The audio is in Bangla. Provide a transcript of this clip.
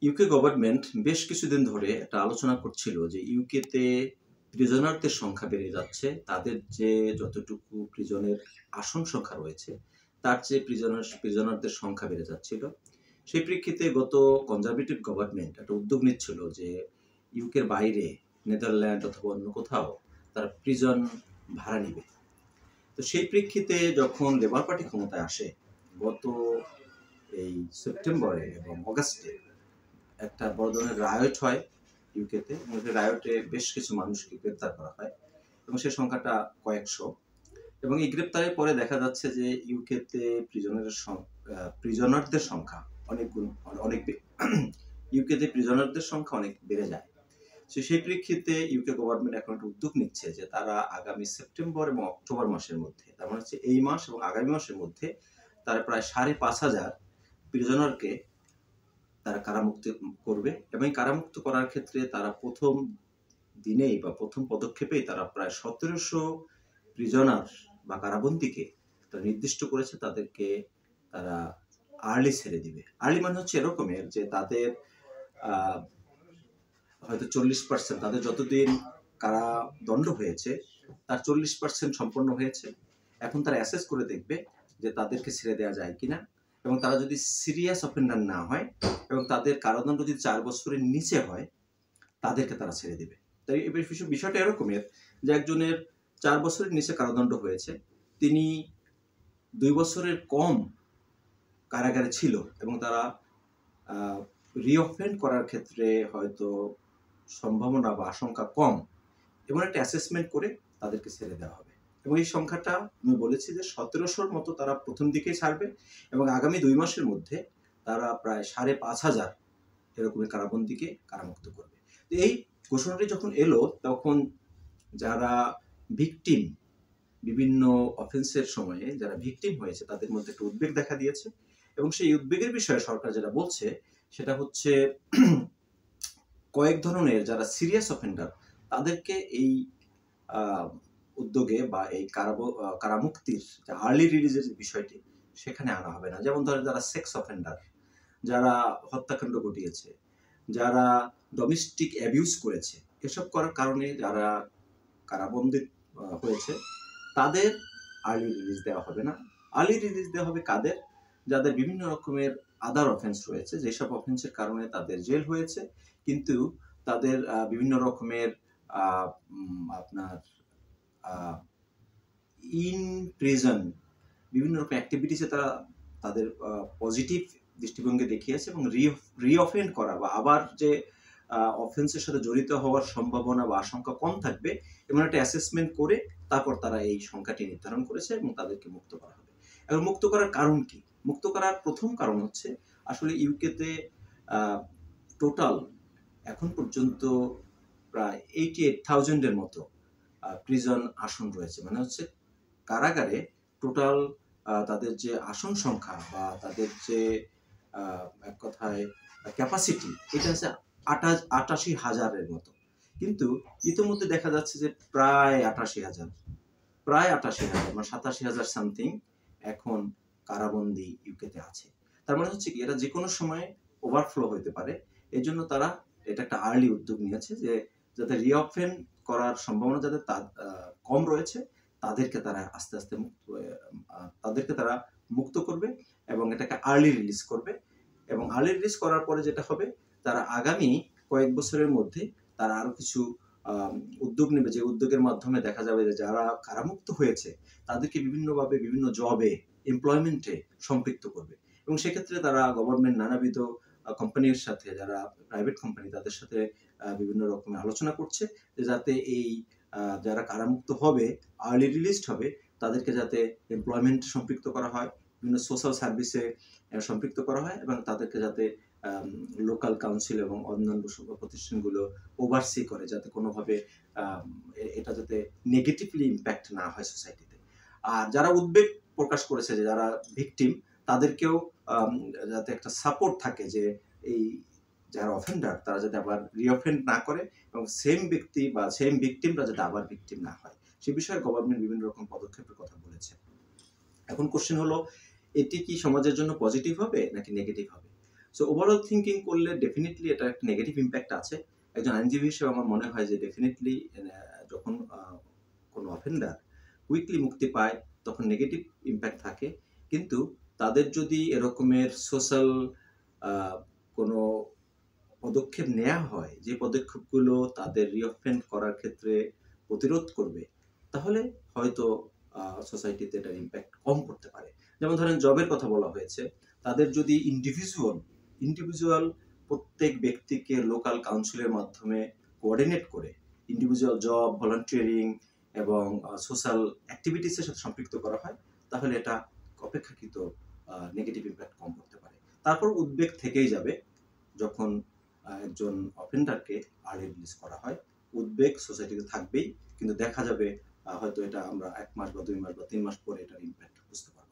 ইউকে গভর্নমেন্ট বেশ কিছুদিন ধরে একটা আলোচনা করছিল যে ইউকেতে প্রিজনারদের সংখ্যা বেড়ে যাচ্ছে। তাদের যে যতটুকু প্রিজনের আসন সংখ্যা রয়েছে, তার চেয়ে প্রিজনারদের সংখ্যা বেড়ে যাচ্ছিল। সেই প্রেক্ষিতে গত কনজারভেটিভ গভর্নমেন্ট একটা উদ্যোগ নিচ্ছিল যে ইউকের বাইরে নেদারল্যান্ড অথবা অন্য কোথাও তারা প্রিজন ভাড়া নিবে। তো সেই প্রেক্ষিতে যখন লেবার পার্টি ক্ষমতায় আসে গত এই সেপ্টেম্বরে এবং অগাস্টে একটা বড় ধরনের রায়ট হয় ইউকেতে, এবং সেই রায়টে বেশ কিছু মানুষকে গ্রেপ্তার করা হয় এবং সেই সংখ্যাটা কয়েকশো। এবং এই গ্রেপ্তারের পরে দেখা যাচ্ছে যে ইউকেতে প্রিজনারদের সংখ্যা অনেক অনেক ইউকেতে প্রিজনারদের সংখ্যা অনেক বেড়ে যায়। সেই প্রেক্ষিতে ইউকে গভর্নমেন্ট এখন একটা উদ্যোগ নিচ্ছে যে তারা আগামী সেপ্টেম্বর এবং অক্টোবর মাসের মধ্যে, তার মানে হচ্ছে এই মাস এবং আগামী মাসের মধ্যে, তারা প্রায় 5,500 প্রিজনারকে তারা কারামুক্ত করবে। এবং কারামুক্ত করার ক্ষেত্রে তারা প্রথম দিনেই বা প্রথম পদক্ষেপেই তারা প্রায় 1,700 প্রিজনার বা কারাবন্দীকে তারা নির্দিষ্ট করেছে, তাদেরকে তারা আর্লি ছেড়ে দিবে। আর্লি মানে হচ্ছে এরকমের যে তাদের হয়তো 40%, তাদের যতদিন কারাদণ্ড হয়েছে তার 40% সম্পন্ন হয়েছে। এখন তারা অ্যাসেস করে দেখবে যে তাদেরকে ছেড়ে দেওয়া যায় কিনা, এবং তারা যদি সিরিয়াস অফেন্ডার না হয় এবং তাদের কারাদণ্ড যদি 4 বছরের নিচে হয়, তাদেরকে তারা ছেড়ে দেবে। তাই এবার বিষয়টা এরকমের যে একজনের 4 বছরের নিচে কারাদণ্ড হয়েছে, তিনি 2 বছরের কম কারাগারে ছিল এবং তারা রিঅফেন্ড করার ক্ষেত্রে হয়তো সম্ভাবনা বা আশঙ্কা কম, এবং একটা অ্যাসেসমেন্ট করে তাদেরকে ছেড়ে দেওয়া হবে। এবং এই সংখ্যাটা আমি বলেছি যে 1,700-র মতো তারা প্রথম দিকেই ছাড়বে, এবং আগামী 2 মাসের মধ্যে তারা প্রায় 5,500 এরকমের কারাবন্দীকে কারামুক্ত করবে। তো এই ঘোষণাটি যখন এলো, তখন যারা ভিকটিম, বিভিন্ন অফেন্সের সময়ে যারা ভিকটিম হয়েছে, তাদের মধ্যে একটা উদ্বেগ দেখা দিয়েছে। এবং সেই উদ্বেগের বিষয়ে সরকার যেটা বলছে সেটা হচ্ছে কয়েক ধরনের যারা সিরিয়াস অফেন্ডার, তাদেরকে এই উদ্যোগে বা এই কারামুক্তির যে আর্লি রিলিজের বিষয়টি, সেখানে আনা হবে না। যেমন ধরেন যারা সেক্স অফেন্ডার, যারা হত্যাকাণ্ড ঘটিয়েছে, যারা ডোমেস্টিক অ্যাবিউজ করেছে, এসব করার কারণে যারা কারাবন্দী হয়েছে, তাদের আর্লি রিলিজ দেওয়া হবে না। আর্লি রিলিজ দেওয়া হবে কাদের? যাদের বিভিন্ন রকমের আদার অফেন্স রয়েছে, যেসব অফেন্সের কারণে তাদের জেল হয়েছে, কিন্তু তাদের বিভিন্ন রকমের আপনার ইন প্রিজন বিভিন্ন রকম অ্যাক্টিভিটিসে তারা তাদের পজিটিভ দৃষ্টিভঙ্গি দেখিয়েছে, এবং রিঅফেন্ড করা বা আবার যে অফেন্সের সাথে জড়িত হওয়ার সম্ভাবনা বা আশঙ্কা কম থাকবে, এমন একটা অ্যাসেসমেন্ট করে তারপর তারা এই সংখ্যাটি নির্ধারণ করেছে এবং তাদেরকে মুক্ত করা হবে। এবং মুক্ত করার কারণ কি? মুক্ত করার প্রথম কারণ হচ্ছে আসলে ইউকেতে টোটাল এখন পর্যন্ত প্রায় 88,000-এর মতো প্রিজন আসন রয়েছে। মানে হচ্ছে কারাগারে টোটাল তাদের যে আসন সংখ্যা বা তাদের যে এক কথায় ক্যাপাসিটি, এটা হচ্ছে 88,000-এর মতো। কিন্তু ইতিমধ্যে দেখা যাচ্ছে যে প্রায় 88,000, মানে 87,000 সামথিং এখন কারাবন্দী ইউকেতে আছে। তার মানে হচ্ছে কি, এটা যে কোনো সময় ওভারফ্লো হতে পারে। এই জন্য তারা এটা একটা আর্লি উদ্যোগ নিয়েছে যে যাতে রিঅফেন্ড করার সম্ভাবনা যাতে কম রয়েছে, তাদেরকে তারা আস্তে আস্তে তাদেরকে তারা মুক্ত করবে এবং এটাকে আর্লি রিলিজ করবে। এবং আর্লি রিলিজ করার পরে যেটা হবে, তারা আগামী কয়েক বছরের মধ্যে তারা আরো কিছু উদ্যোগ নেবে, যে উদ্যোগের মাধ্যমে দেখা যাবে যে যারা কারামুক্ত হয়েছে তাদেরকে বিভিন্নভাবে বিভিন্ন জবে, এমপ্লয়মেন্টে সম্পৃক্ত করবে। এবং সেক্ষেত্রে তারা গভর্নমেন্ট নানাবিধ কোম্পানির সাথে, যারা প্রাইভেট কোম্পানি, তাদের সাথে বিভিন্ন রকমের আলোচনা করছে যে যাতে এই যারা কারামুক্ত হবে, আর্লি রিলিজড হবে, তাদেরকে যাতে এমপ্লয়মেন্টে সম্পৃক্ত করা হয়, বিভিন্ন সোশ্যাল সার্ভিসে সম্পৃক্ত করা হয়, এবং তাদেরকে যাতে লোকাল কাউন্সিল এবং অন্যান্য প্রতিষ্ঠানগুলো ওভারসি করে, যাতে কোনোভাবে এটা যাতে নেগেটিভলি ইম্প্যাক্ট না হয় সোসাইটিতে। আর যারা উদ্বেগ প্রকাশ করেছে, যে যারা ভিকটিম, তাদেরকেও যাতে একটা সাপোর্ট থাকে যে এই যারা অফেন্ডার তারা যাতে আবার রিঅফেন্ড না করে, এবং সেম ব্যক্তি বা সেম ভিকটিমরা যাতে আবার ভিকটিম না হয়, সে বিষয়ে গভর্নমেন্ট বিভিন্ন রকম পদক্ষেপের কথা বলেছে। এখন কোশ্চেন হলো, এটি কি সমাজের জন্য পজিটিভ হবে নাকি নেগেটিভ হবে? সো ওভারঅল থিঙ্কিং করলে ডেফিনেটলি এটা একটা নেগেটিভ ইম্প্যাক্ট আছে। একজন আইনজীবী হিসেবে আমার মনে হয় যে ডেফিনেটলি যখন কোনো অফেন্ডার কুইকলি মুক্তি পায় তখন নেগেটিভ ইম্প্যাক্ট থাকে। কিন্তু তাদের যদি এরকমের সোশ্যাল কোনো পদক্ষেপ নেওয়া হয়, যে পদক্ষেপগুলো তাদের রিঅফেন্ড করার ক্ষেত্রে প্রতিরোধ করবে, তাহলে হয়তো সোসাইটিতে এটার ইম্প্যাক্ট কম করতে পারে। যেমন ধরেন জবের কথা বলা হয়েছে, তাদের যদি ইন্ডিভিজুয়াল প্রত্যেক ব্যক্তিকে লোকাল কাউন্সিলের মাধ্যমে কোঅর্ডিনেট করে ইন্ডিভিজুয়াল জব, ভলান্টিয়ারিং এবং সোশ্যাল অ্যাক্টিভিটিসের সাথে সম্পৃক্ত করা হয়, তাহলে এটা অপেক্ষাকৃত নেগেটিভ ইম্প্যাক্ট কম করতে পারে। তারপর উদ্বেগ থেকেই যাবে যখন একজন অফেন্ডারকে আর্লি রিলিজ করা হয়, উদ্বেগ সোসাইটিতে থাকবেই, কিন্তু দেখা যাবে হয়তো এটা আমরা 1 মাস বা 2 মাস বা 3 মাস পরে এটার ইম্প্যাক্ট বুঝতে পারবো।